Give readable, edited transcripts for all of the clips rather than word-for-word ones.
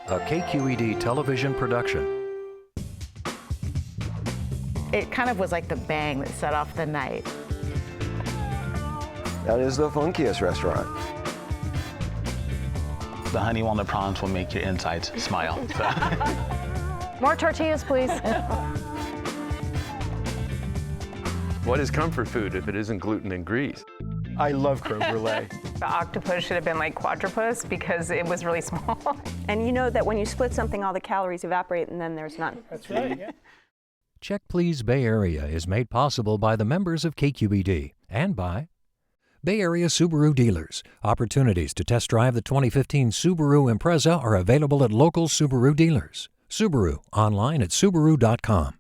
a KQED television production. It kind of was like the bang that set off the night. That is the funkiest restaurant. The honey walnut prawns will make your insides smile. So. More tortillas, please. What is comfort food if it isn't gluten and grease? I love creme brulee. The octopus should have been like quadrupus because it was really small. And you know that when you split something, all the calories evaporate and then there's none. That's right, yeah. Check Please Bay Area is made possible by the members of KQED and by Bay Area Subaru dealers. Opportunities to test drive the 2015 Subaru Impreza are available at local Subaru dealers. Subaru, online at Subaru.com.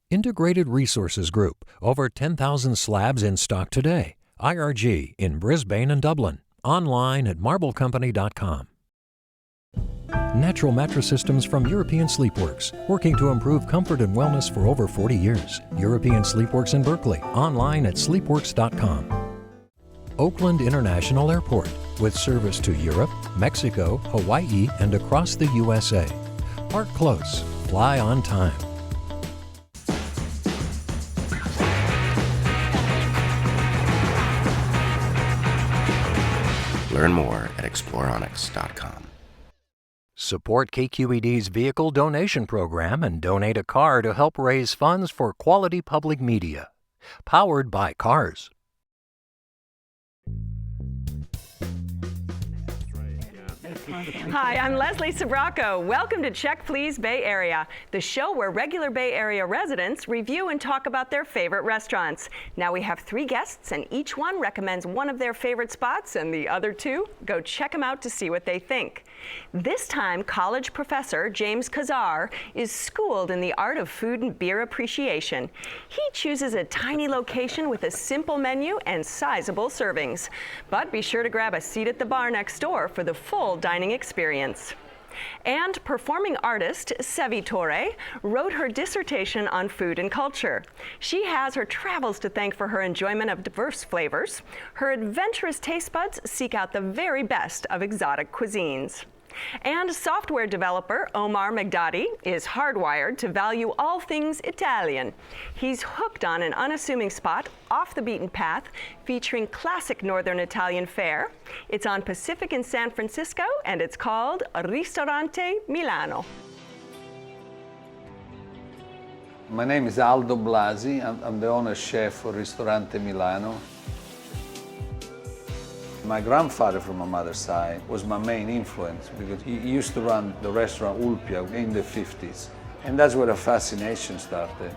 Integrated Resources Group, over 10,000 slabs in stock today. IRG in Brisbane and Dublin, online at marblecompany.com. Natural mattress systems from European Sleepworks, working to improve comfort and wellness for over 40 years. European Sleepworks in Berkeley, online at sleepworks.com. Oakland International Airport, with service to Europe, Mexico, Hawaii, and across the USA. Park close, fly on time. Learn more at exploreonyx.com. Support KQED's vehicle donation program and donate a car to help raise funds for quality public media. Powered by Cars. Hi, I'm Leslie Sbrocco. Welcome to Check Please Bay Area, the show where regular Bay Area residents review and talk about their favorite restaurants. Now we have 3 guests, and each one recommends one of their favorite spots, and the other 2 go check them out to see what they think. This time, college professor James Kazar is schooled in the art of food and beer appreciation. He chooses a tiny location with a simple menu and sizable servings. But be sure to grab a seat at the bar next door for the full dining experience. And performing artist Sevi Torre wrote her dissertation on food and culture. She has her travels to thank for her enjoyment of diverse flavors. Her adventurous taste buds seek out the very best of exotic cuisines. And software developer Omar Magdadi is hardwired to value all things Italian. He's hooked on an unassuming spot off the beaten path featuring classic Northern Italian fare. It's on Pacific in San Francisco, and it's called Ristorante Milano. My name is Aldo Blasi. I'm the owner chef for Ristorante Milano. My grandfather from my mother's side was my main influence because he used to run the restaurant Ulpia in the 50s. And that's where the fascination started.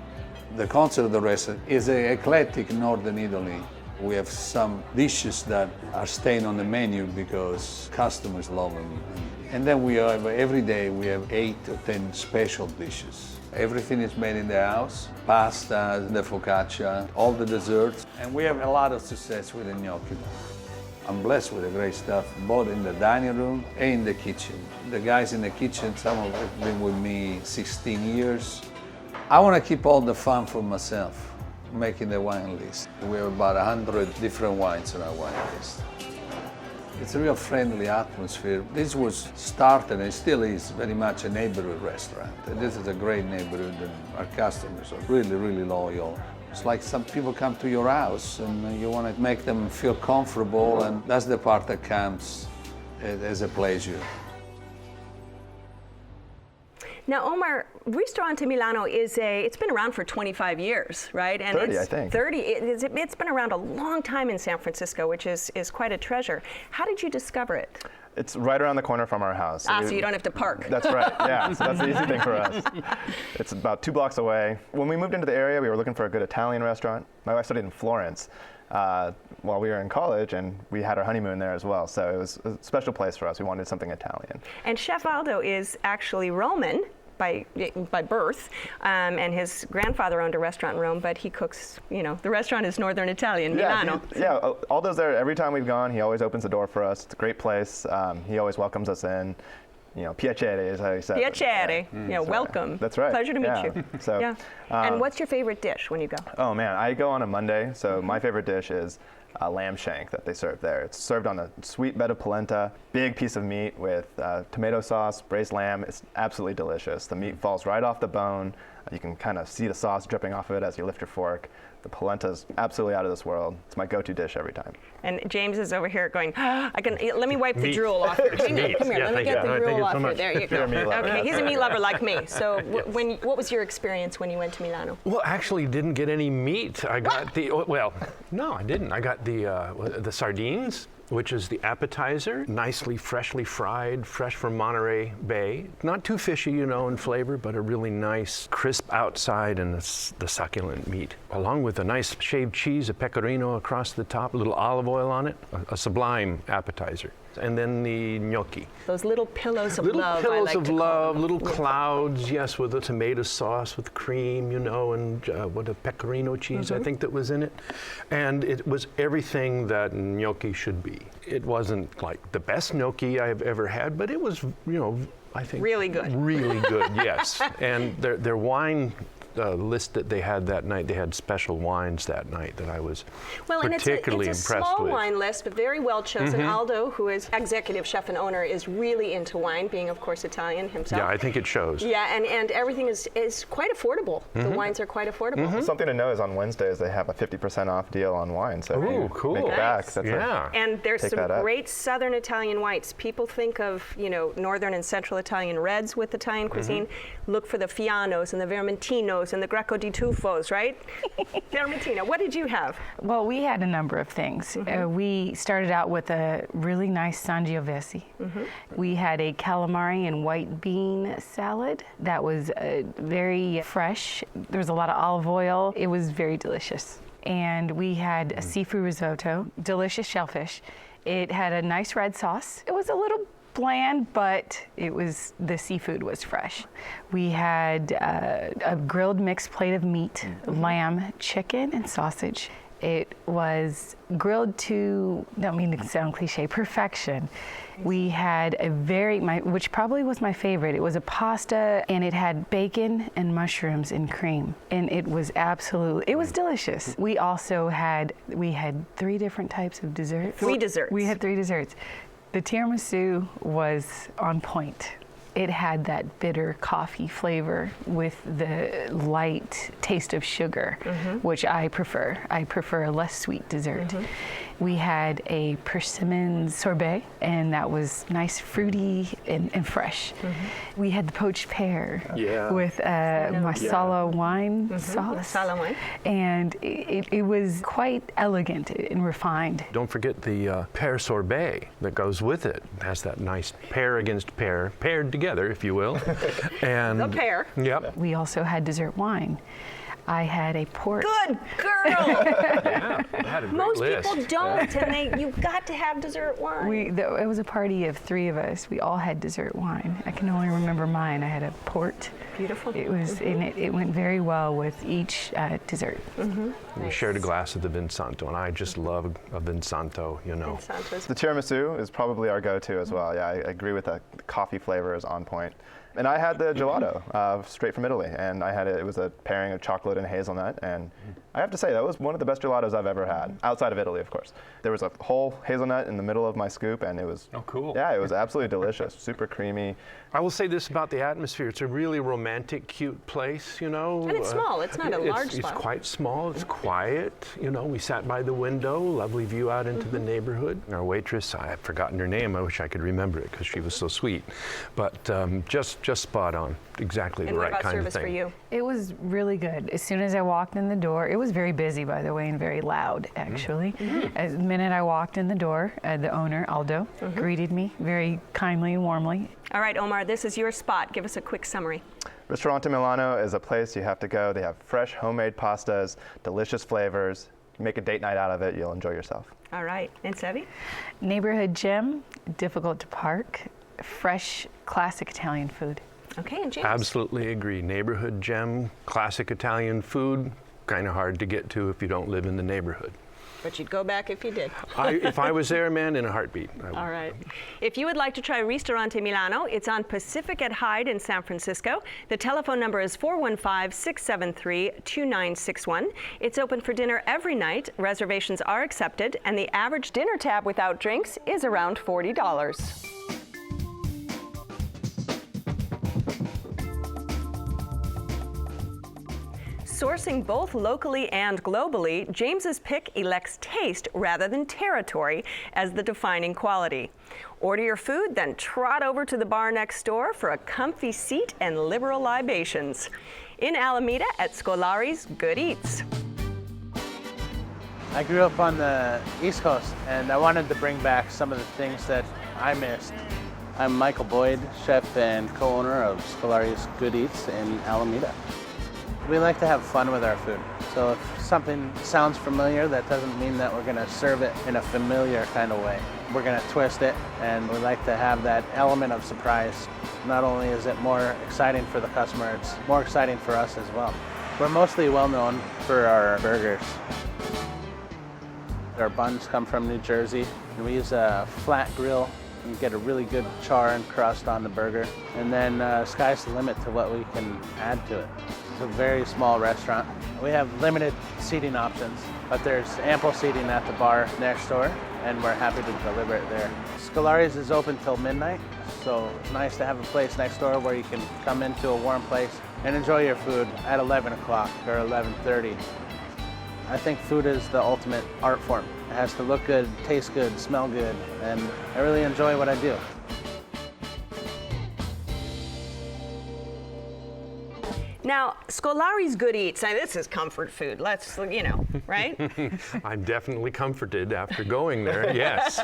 The concept of the restaurant is an eclectic Northern Italy. We have some dishes that are staying on the menu because customers love them. And then we have, every day we have 8 or 10 special dishes. Everything is made in the house, pasta, the focaccia, all the desserts. And we have a lot of success with the gnocchi. I'm blessed with the great stuff, both in the dining room and in the kitchen. The guys in the kitchen, some of them have been with me 16 years. I want to keep all the fun for myself, making the wine list. We have about 100 different wines on our wine list. It's a real friendly atmosphere. This was started, and still is, very much a neighborhood restaurant. And this is a great neighborhood, and our customers are really, really loyal. It's like some people come to your house and you want to make them feel comfortable, and that's the part that comes as a pleasure. Now, Omar, Ristorante Milano it's been around for 25 years, right? And 30, I think. 30, it's been around a long time in San Francisco, which is quite a treasure. How did you discover it? It's right around the corner from our house. So you don't have to park. That's right, yeah, so that's the easy thing for us. It's about 2 blocks away. When we moved into the area, we were looking for a good Italian restaurant. My wife studied in Florence while we were in college, and we had our honeymoon there as well, so it was a special place for us. We wanted something Italian. And Chef Aldo is actually Roman by birth, and his grandfather owned a restaurant in Rome, but he cooks, the restaurant is Northern Italian, Milano. Yeah, Aldo's there every time we've gone. He always opens the door for us. It's a great place. He always welcomes us in. Piacere is how he says Piacere, it. Welcome. That's right. Pleasure to meet you. So, and what's your favorite dish when you go? Oh man, I go on a Monday, so my favorite dish is lamb shank that they serve there. It's served on a sweet bed of polenta, big piece of meat with tomato sauce, braised lamb. It's absolutely delicious. The meat falls right off the bone. You can kind of see the sauce dripping off of it as you lift your fork. The polenta's absolutely out of this world. It's my go-to dish every time. And James is over here going, let me wipe the drool off here. Hang on, come here, let me get the drool off here. There you go. Okay, he's a meat lover like me. So what was your experience when you went to Milano? Well, actually didn't get any meat. I got no, I didn't. I got the sardines, which is the appetizer, nicely freshly fried, fresh from Monterey Bay. Not too fishy, in flavor, but a really nice crisp outside and the succulent meat. Along with a nice shaved cheese, a pecorino across the top, a little olive oil on it, a sublime appetizer. And then the gnocchi. Those little pillows of little love. Pillows I like of to call love, them. little clouds, yes, with a tomato sauce with cream, and what a pecorino cheese I think that was in it. And it was everything that gnocchi should be. It wasn't like the best gnocchi I've ever had, but it was, I think really good. Really good, yes. And their wine list that they had that night, they had special wines that night that I was particularly it's a impressed small with. wine list, but very well chosen. Aldo, who is executive chef and owner, is really into wine, being of course Italian himself. Yeah, I think it shows. Yeah, and everything is quite affordable. The wines are quite affordable. Something to know is on Wednesdays they have a 50% off deal on wine. So if you cool. make it back, that's And there's take some that up. great Southern Italian whites. People think of, Northern and Central Italian reds with Italian cuisine. Look for the Fianos and the Vermentinos and the Greco di Tufos, right? Vermentina, what did you have? Well, we had a number of things. We started out with a really nice Sangiovese. We had a calamari and white bean salad that was very fresh. There was a lot of olive oil. It was very delicious. And we had a seafood risotto, delicious shellfish. It had a nice red sauce. It was a little bland, but the seafood was fresh. We had a grilled mixed plate of meat, lamb, chicken, and sausage. It was grilled to, don't mean to sound cliche, perfection. We had which probably was my favorite. It was a pasta, and it had bacon and mushrooms and cream, and it was delicious. We also had 3 different types of desserts. 3 desserts. We had 3 desserts. The tiramisu was on point. It had that bitter coffee flavor with the light taste of sugar, which I prefer. I prefer a less sweet dessert. We had a persimmon sorbet, and that was nice, fruity, and fresh. We had the poached pear with masala wine sauce. Masala wine. And it was quite elegant and refined. Don't forget the pear sorbet that goes with it. It has that nice pear against pear, paired together, if you will. And the pear. Yep. We also had dessert wine. I had a port. Good girl. Yeah, I had a great Most list. people don't, and you've got to have dessert wine. It was a party of 3 of us. We all had dessert wine. I can only remember mine. I had a port. Beautiful. It was, and it went very well with each dessert. We shared a glass of the Vinsanto, and I just love a Vinsanto, The tiramisu is probably our go-to as well. Yeah, I agree with that. The coffee flavor is on point. And I had the gelato, straight from Italy, and it was a pairing of chocolate and hazelnut, and I have to say, that was one of the best gelatos I've ever had, outside of Italy, of course. There was a whole hazelnut in the middle of my scoop, and it was, cool. Yeah, it was absolutely delicious, super creamy. I will say this about the atmosphere. It's a really romantic, cute place, And it's small. It's not a large spot. It's quite small. It's quiet. We sat by the window, lovely view out into the neighborhood. Our waitress, I had forgotten her name. I wish I could remember it because she was so sweet. But just spot on. Exactly the right kind of thing. And what about service for you? It was really good. As soon as I walked in the door, it was very busy, by the way, and very loud, actually. As the minute I walked in the door, the owner, Aldo, greeted me very kindly and warmly. All right, Omar, this is your spot. Give us a quick summary. Ristorante Milano is a place you have to go. They have fresh homemade pastas, delicious flavors. Make a date night out of it. You'll enjoy yourself. All right. And Sevi? Neighborhood gem, difficult to park, fresh, classic Italian food. Okay, and James? Absolutely agree. Neighborhood gem, classic Italian food, kind of hard to get to if you don't live in the neighborhood. But you'd go back if you did. If I was there, man, in a heartbeat. I would. All right. If you would like to try Ristorante Milano, it's on Pacific at Hyde in San Francisco. The telephone number is 415-673-2961. It's open for dinner every night. Reservations are accepted, and the average dinner tab without drinks is around $40. Sourcing both locally and globally, James's Pick elects taste rather than territory as the defining quality. Order your food, then trot over to the bar next door for a comfy seat and liberal libations. In Alameda at Scolari's Good Eats. I grew up on the East Coast, and I wanted to bring back some of the things that I missed. I'm Michael Boyd, chef and co-owner of Scolari's Good Eats in Alameda. We like to have fun with our food. So if something sounds familiar, that doesn't mean that we're going to serve it in a familiar kind of way. We're going to twist it, and we like to have that element of surprise. Not only is it more exciting for the customer, it's more exciting for us as well. We're mostly well known for our burgers. Our buns come from New Jersey, and we use a flat grill. You get a really good char and crust on the burger, and then sky's the limit to what we can add to it. It's a very small restaurant. We have limited seating options, but there's ample seating at the bar next door, and we're happy to deliver it there. Scolari's is open till midnight, so it's nice to have a place next door where you can come into a warm place and enjoy your food at 11 o'clock or 11:30. I think food is the ultimate art form. It has to look good, taste good, smell good, and I really enjoy what I do. Now, Scolari's Good Eats, now this is comfort food. Let's, right? I'm definitely comforted after going there, yes.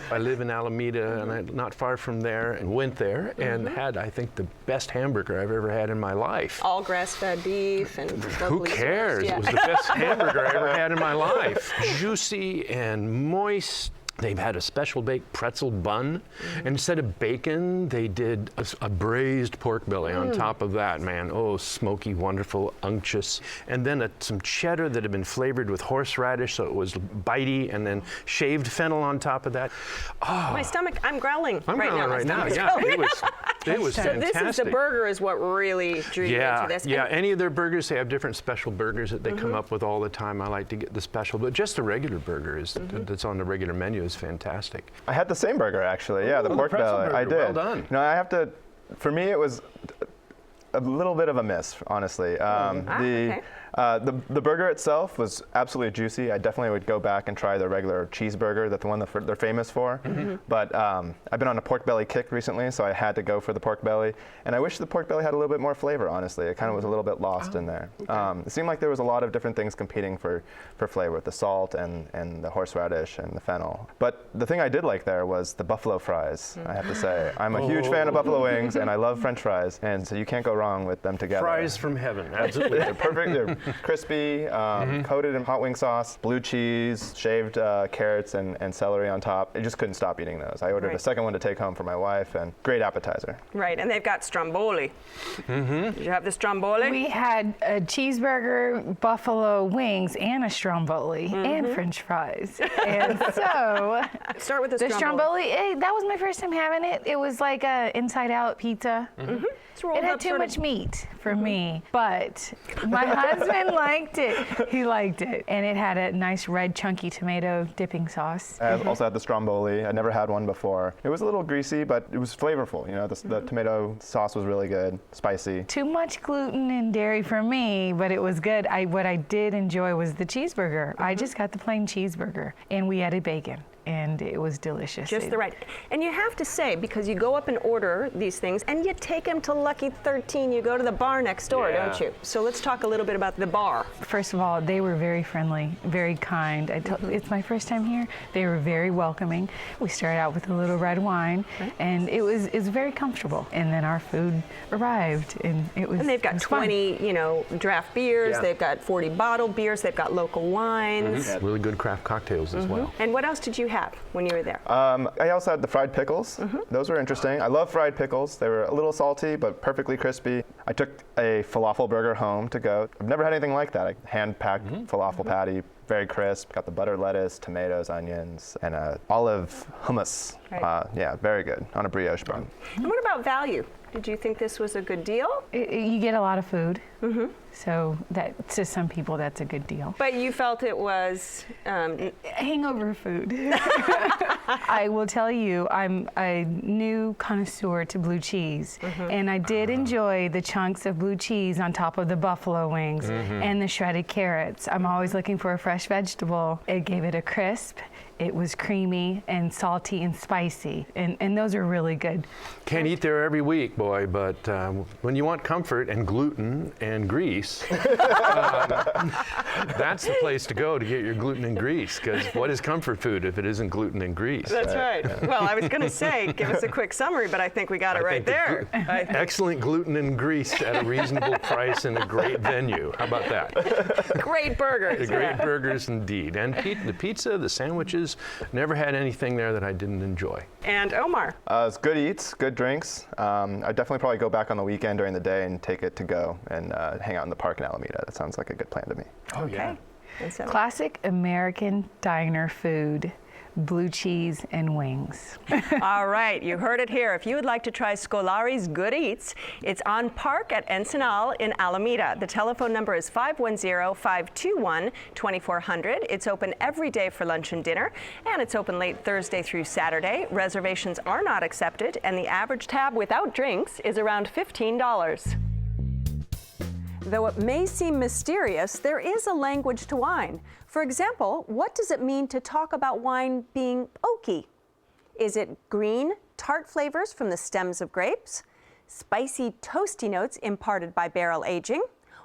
I live in Alameda, and I'm not far from there, and went there and had, I think, the best hamburger I've ever had in my life. All grass-fed beef and Who cares? Yeah. It was the best hamburger I ever had in my life. Juicy and moist. They've had a special baked pretzel bun. And instead of bacon, they did a braised pork belly on top of that, man. Oh, smoky, wonderful, unctuous. And then some cheddar that had been flavored with horseradish, so it was bitey, and then shaved fennel on top of that. Oh, My stomach, I'm growling I'm right growling now. right now, yeah. It was So fantastic. this is the burger is what really drew you into this. Yeah, any of their burgers, they have different special burgers that they come up with all the time. I like to get the special, but just the regular burger that's on the regular menu is fantastic. I had the same burger actually. Yeah, the pork pretzel belly. burger. I did. Well done. I have to. For me, it was a little bit of a miss, honestly. Okay. The burger itself was absolutely juicy. I definitely would go back and try the regular cheeseburger, the one that they're famous for. But I've been on a pork belly kick recently, so I had to go for the pork belly. And I wish the pork belly had a little bit more flavor, honestly. It kind of was a little bit lost in there. It seemed like there was a lot of different things competing for flavor, with the salt and the horseradish and the fennel. But the thing I did like there was the buffalo fries, I have to say. I'm a huge fan of buffalo wings, and I love French fries, and so you can't go wrong with them together. Fries from heaven, absolutely. They're perfect. They're crispy, coated in hot wing sauce, blue cheese, shaved carrots and celery on top. I just couldn't stop eating those. I ordered a second one to take home for my wife, and great appetizer. Right, and they've got stromboli. Did you have the stromboli? We had a cheeseburger, buffalo wings, and a stromboli, and French fries. And so, Start with the stromboli. That was my first time having it. It was like a inside-out pizza. It had too much meat for me, but my husband liked it. He liked it, and it had a nice red chunky tomato dipping sauce. I also had the stromboli. I never had one before. It was a little greasy, but it was flavorful. The tomato sauce was really good, spicy. Too much gluten and dairy for me, but it was good. What I did enjoy was the cheeseburger. I just got the plain cheeseburger, and we added bacon. And it was delicious. Just the right. And you have to say, because you go up and order these things, and you take them to Lucky 13, you go to the bar next door, don't you? So let's talk a little bit about the bar. First of all, they were very friendly, very kind. It's my first time here. They were very welcoming. We started out with a little red wine, and it was very comfortable. And then our food arrived, and it was. And they've got 20, draft beers. They've got 40 bottled beers. They've got local wines. Really good craft cocktails as well. And what else did you have when you were there? I also had the fried pickles. Those were interesting. I love fried pickles. They were a little salty, but perfectly crispy. I took a falafel burger home to go. I've never had anything like that. A hand-packed falafel patty, very crisp. Got the butter lettuce, tomatoes, onions, and olive hummus. Right. Yeah, very good on a brioche bun. And what about value? Did you think this was a good deal? You get a lot of food, so that to some people that's a good deal. But you felt it was hangover food. I will tell you, I'm a new connoisseur to blue cheese, and I did enjoy the chunks of blue cheese on top of the buffalo wings and the shredded carrots. I'm always looking for a fresh vegetable. It gave it a crisp. It was creamy and salty and spicy, and those are really good. Can't eat there every week, boy, but when you want comfort and gluten and grease, that's the place to go to get your gluten and grease, because what is comfort food if it isn't gluten and grease? That's right. Well, I was going to say, give us a quick summary, but I think we got it right there. Excellent gluten and grease at a reasonable price in a great venue. How about that? Great burgers. Great burgers indeed. And the pizza, the sandwiches, never had anything there that I didn't enjoy. And Omar? It's good eats, good drinks. I'd definitely probably go back on the weekend during the day and take it to go and hang out in the park in Alameda. That sounds like a good plan to me. Oh, yeah. So. Classic American diner food. Blue cheese and wings. All right, you heard it here. If you would like to try Scolari's Good Eats, it's on Park at Ensenal in Alameda. The telephone number is 510-521-2400. It's open every day for lunch and dinner, and it's open late Thursday through Saturday. Reservations are not accepted, and the average tab without drinks is around $15. Though it may seem mysterious, there is a language to wine. For example, what does it mean to talk about wine being oaky? Is it green, tart flavors from the stems of grapes, spicy, toasty notes imparted by barrel aging,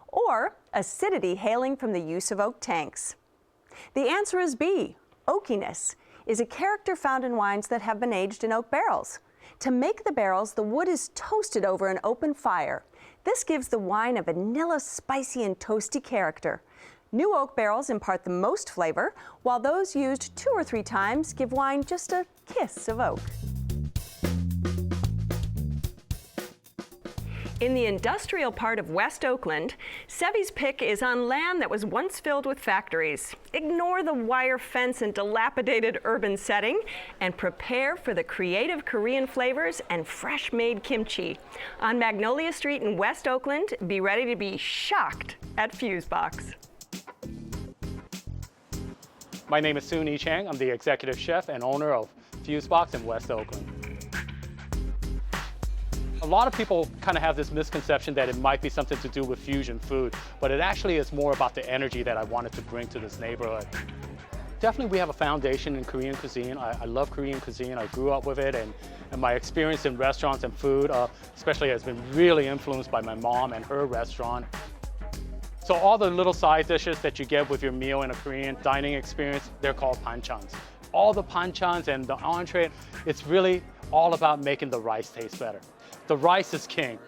or acidity hailing from the use of oak tanks? The answer is B. Oakiness is a character found in wines that have been aged in oak barrels. To make the barrels, the wood is toasted over an open fire. This gives the wine a vanilla, spicy, and toasty character. New oak barrels impart the most flavor, while those used 2 or 3 times give wine just a kiss of oak. In the industrial part of West Oakland, Sevy's Pick is on land that was once filled with factories. Ignore the wire fence and dilapidated urban setting and prepare for the creative Korean flavors and fresh-made kimchi. On Magnolia Street in West Oakland, be ready to be shocked at FuseBOX. My name is Soon-Yi Chang. I'm the executive chef and owner of FuseBOX in West Oakland. A lot of people kind of have this misconception that it might be something to do with fusion food, but it actually is more about the energy that I wanted to bring to this neighborhood. Definitely we have a foundation in Korean cuisine. I love Korean cuisine. I grew up with it, and my experience in restaurants and food, especially, has been really influenced by my mom and her restaurant. So all the little side dishes that you get with your meal in a Korean dining experience, they're called panchans. All the panchans and the entree, it's really all about making the rice taste better. The rice is king.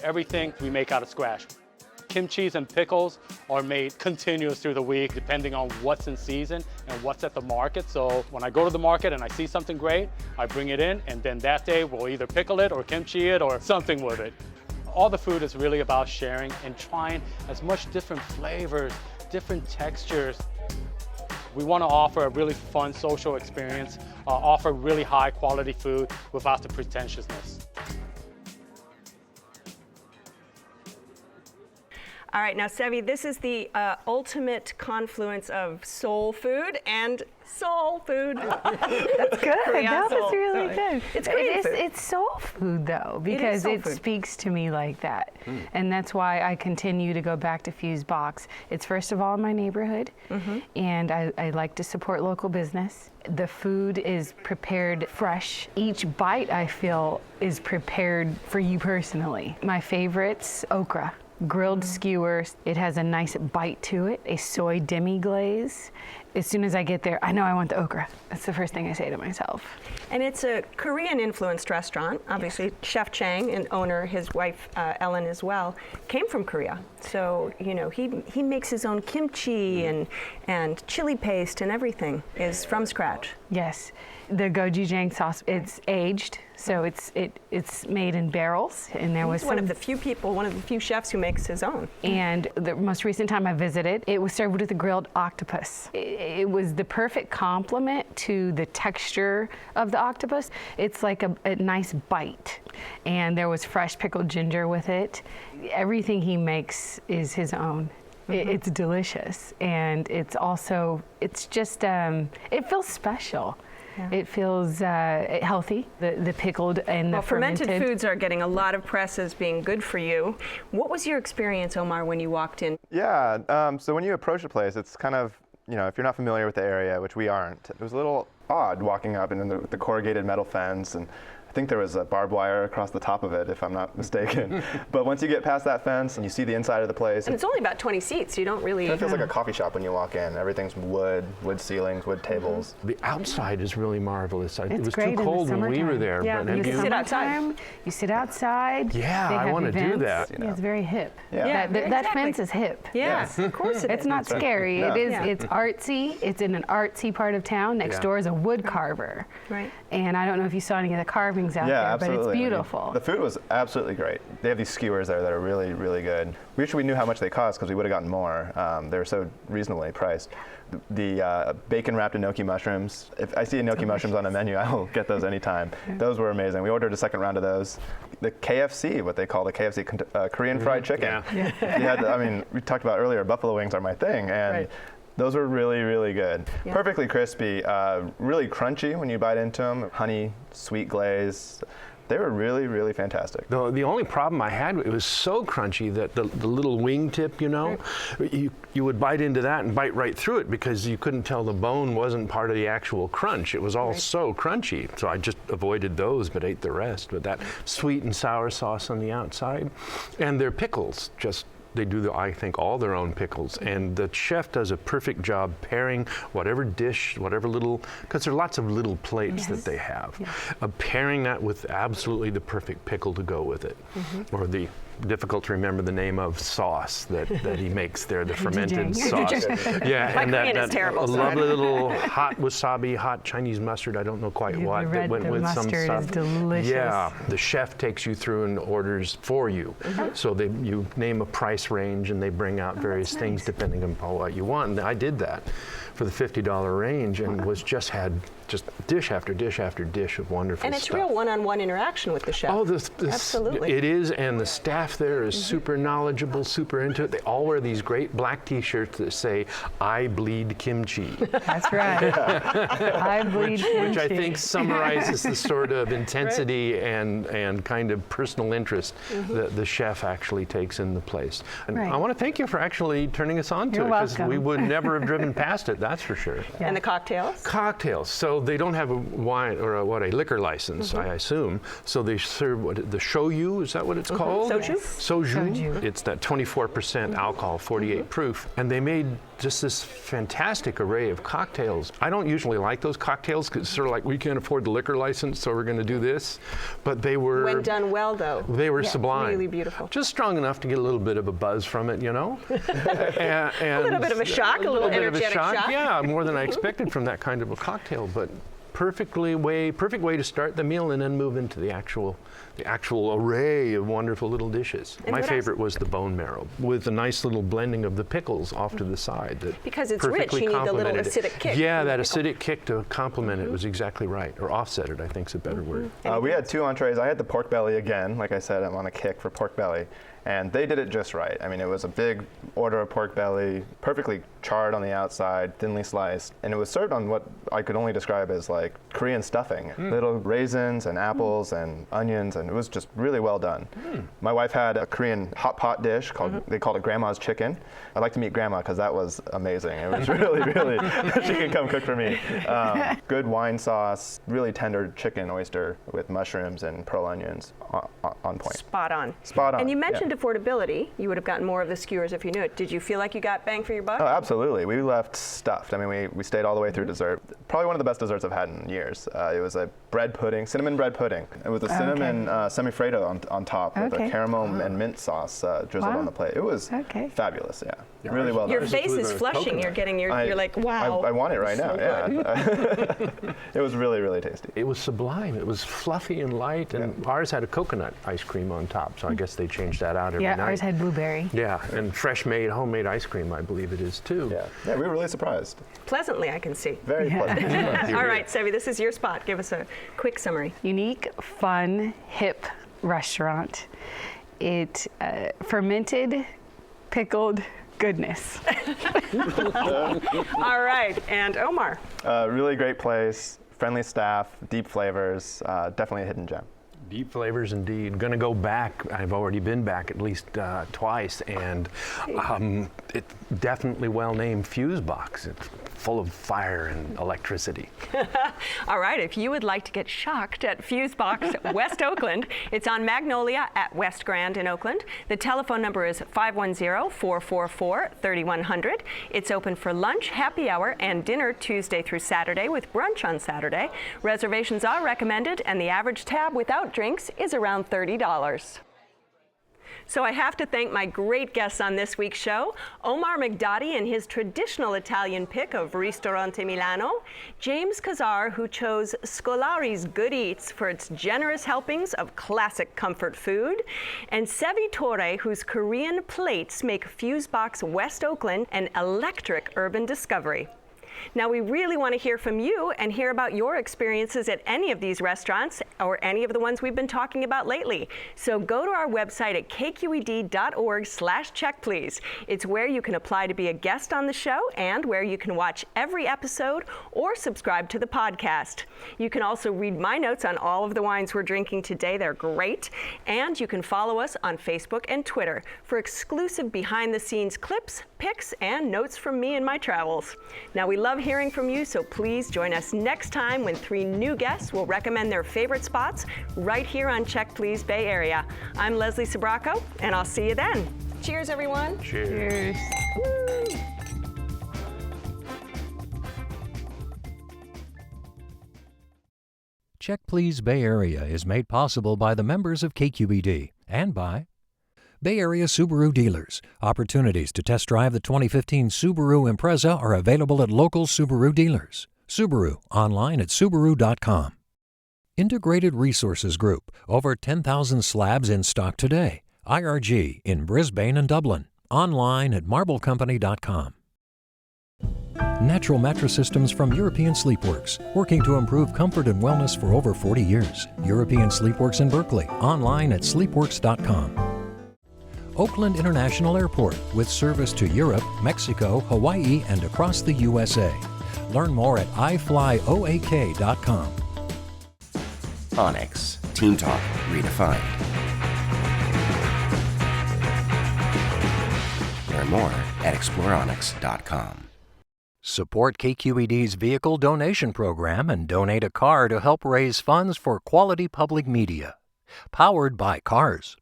Everything we make out of scratch. Kimchi and pickles are made continuous through the week, depending on what's in season and what's at the market. So when I go to the market and I see something great, I bring it in, and then that day we'll either pickle it or kimchi it or something with it. All the food is really about sharing and trying as much different flavors, different textures. We want to offer a really fun social experience, offer really high quality food without the pretentiousness. All right, now Sevy, this is the ultimate confluence of soul food and soul food. That's good. That was really good. It's Korean food. It's soul food though, because it speaks to me like that. And that's why I continue to go back to FuseBOX. It's first of all in my neighborhood, and I like to support local business. The food is prepared fresh. Each bite, I feel, is prepared for you personally. My favorites, okra. grilled skewers. It has a nice bite to it, a soy demi-glaze. As soon as I get there, I know I want the okra. That's the first thing I say to myself. And it's a Korean-influenced restaurant. Obviously, Chef Chang, and owner, his wife Ellen as well, came from Korea. So he makes his own kimchi and chili paste and everything is from scratch. Yes, the gochujang sauce. It's aged, so it's made in barrels. And there was He's one of the few chefs who makes his own. And the most recent time I visited, it was served with a grilled octopus. It was the perfect complement to the texture of the octopus. It's like a nice bite. And there was fresh pickled ginger with it. Everything he makes is his own. It's delicious. And it's just, it feels special. Yeah. It feels healthy, the pickled and the fermented. Fermented foods are getting a lot of press as being good for you. What was your experience, Omar, when you walked in? Yeah, so when you approach a place, it's kind of, if you're not familiar with the area, which we aren't, it was a little odd walking up and the corrugated metal fence, and I think there was a barbed wire across the top of it, if I'm not mistaken. But once you get past that fence and you see the inside of the place. And it's only about 20 seats. You don't really. It feels like a coffee shop when you walk in. Everything's wood ceilings, wood tables. The outside is really marvelous. It was great too cold when we were there. Yeah, but you sit outside. You sit outside. Yeah, I want to do that. Yeah, it's very hip. Yeah. That fence is hip. Yes, of course it is. It's not scary. No. It is. Yeah. It's artsy. It's in an artsy part of town. Next door is a wood carver. Right. And I don't know if you saw any of the carvings out there, absolutely. but it's beautiful. I mean, the food was absolutely great. They have these skewers there that are really, really good. We wish we knew how much they cost because we would have gotten more. They were so reasonably priced. The bacon wrapped enoki mushrooms. If I see enoki mushrooms on a menu, I will get those anytime. Yeah. Those were amazing. We ordered a second round of those. The KFC, what they call the KFC Korean fried chicken. Yeah. We talked about earlier, buffalo wings are my thing, and those were really, really good. Yeah. Perfectly crispy, really crunchy when you bite into them. Honey, sweet glaze. They were really, really fantastic. The only problem I had, it was so crunchy that the little wing tip, you would bite into that and bite right through it because you couldn't tell the bone wasn't part of the actual crunch. It was all so crunchy. So I just avoided those but ate the rest with that sweet and sour sauce on the outside. And their pickles, they do, I think, all their own pickles. And the chef does a perfect job pairing whatever dish, whatever little, because there are lots of little plates that they have. Pairing that with absolutely the perfect pickle to go with it. Or the difficult to remember the name of sauce that he makes there, the fermented sauce. Yeah, and that terrible, lovely little hot wasabi, hot Chinese mustard, I don't know quite what, that went with some mustard stuff. Is delicious. Yeah, the chef takes you through and orders for you. So you name a price range and they bring out various things depending upon what you want. And I did that for the $50 range and had dish after dish after dish of wonderful stuff. And it's real one-on-one interaction with the chef. Oh, absolutely. It is, and the staff there is super knowledgeable, super into it. They all wear these great black T-shirts that say, "I bleed kimchi." That's right. I bleed kimchi. Which I think summarizes the sort of intensity and kind of personal interest that the chef actually takes in the place. And I want to thank you for actually turning us on to it, because we would never have driven past it, that's for sure. Yeah. And the cocktails? Cocktails. So they don't have a wine or a liquor license, I assume. So they serve the shoyu, is that what it's called? Soju. Soju. It's that 24% alcohol, 48 proof. And they made just this fantastic array of cocktails. I don't usually like those cocktails because it's sort of like, we can't afford the liquor license, so we're going to do this. But they were... When done well, though. They were sublime. Really beautiful. Just strong enough to get a little bit of a buzz from it, and a little bit of a shock, a little energetic shock. Yeah, more than I expected from that kind of a cocktail, but perfect way to start the meal and then move into the actual array of wonderful little dishes. My favorite was the bone marrow with a nice little blending of the pickles off to the side. Because it's rich, you need the little acidic kick. Yeah, that acidic kick to complement it was exactly right, or offset it, I think is a better word. We had 2 entrees. I had the pork belly again. Like I said, I'm on a kick for pork belly. And they did it just right. I mean, it was a big order of pork belly, perfectly charred on the outside, thinly sliced, and it was served on what I could only describe as like Korean stuffing. Little raisins and apples and onions, and it was just really well done. My wife had a Korean hot pot dish called, they called it Grandma's Chicken. I'd like to meet Grandma because that was amazing. It was really, really, she could come cook for me. Good wine sauce, really tender chicken oyster with mushrooms and pearl onions on point. Spot on. Spot on. And you mentioned affordability. You would have gotten more of the skewers if you knew it. Did you feel like you got bang for your buck? Oh, absolutely. We left stuffed. I mean, we stayed all the way through dessert. Probably one of the best desserts I've had in years. It was a bread pudding, cinnamon bread pudding. It was a cinnamon semifreddo on top with a caramel and mint sauce drizzled on the plate. It was fabulous, yeah. Really well done. Your face is flushing. You're like, wow. I want it right now, yeah. It was really, really tasty. It was sublime. It was fluffy and light, and ours had a coconut ice cream on top, so I guess they changed that out every night. Yeah, ours had blueberry. Yeah, and fresh-made, homemade ice cream, I believe it is, too. Yeah, we were really surprised. Pleasantly, I can see. Very pleasant. All right, Sevi, this is your spot. Give us a quick summary. Unique, fun, hip restaurant. It fermented, pickled goodness. All right, and Omar. Really great place, friendly staff, deep flavors, definitely a hidden gem. Deep flavors indeed. Going to go back. I've already been back at least twice, and it's definitely well named FuseBOX. It's full of fire and electricity. All right, if you would like to get shocked at FuseBOX West Oakland, it's on Magnolia at West Grand in Oakland. The telephone number is 510-444-3100. It's open for lunch, happy hour, and dinner Tuesday through Saturday with brunch on Saturday. Reservations are recommended, and the average tab without drinks is around $30. So I have to thank my great guests on this week's show, Omar Migdadi and his traditional Italian pick of Ristorante Milano, James Kazar, who chose Scolari's Good Eats for its generous helpings of classic comfort food, and Sevi Torre, whose Korean plates make FuseBOX West Oakland an electric urban discovery. Now, we really want to hear from you and hear about your experiences at any of these restaurants or any of the ones we've been talking about lately. So go to our website at kqed.org/checkplease. It's where you can apply to be a guest on the show and where you can watch every episode or subscribe to the podcast. You can also read my notes on all of the wines we're drinking today. They're great. And you can follow us on Facebook and Twitter for exclusive behind-the-scenes clips, pics, and notes from me and my travels. Now, we love hearing from you, so please join us next time when 3 new guests will recommend their favorite spots right here on Check Please Bay Area. I'm Leslie Sbrocco, and I'll see you then. Cheers, everyone. Cheers. Woo. Check Please Bay Area is made possible by the members of KQED and by Bay Area Subaru dealers. Opportunities to test drive the 2015 Subaru Impreza are available at local Subaru dealers. Subaru, online at Subaru.com. Integrated Resources Group, over 10,000 slabs in stock today. IRG in Brisbane and Dublin, online at MarbleCompany.com. Natural mattress systems from European Sleepworks, working to improve comfort and wellness for over 40 years. European Sleepworks in Berkeley, online at sleepworks.com. Oakland International Airport, with service to Europe, Mexico, Hawaii, and across the USA. Learn more at iflyoak.com. Onyx, Team Talk redefined. Learn more at exploreonyx.com. Support KQED's vehicle donation program and donate a car to help raise funds for quality public media. Powered by Cars.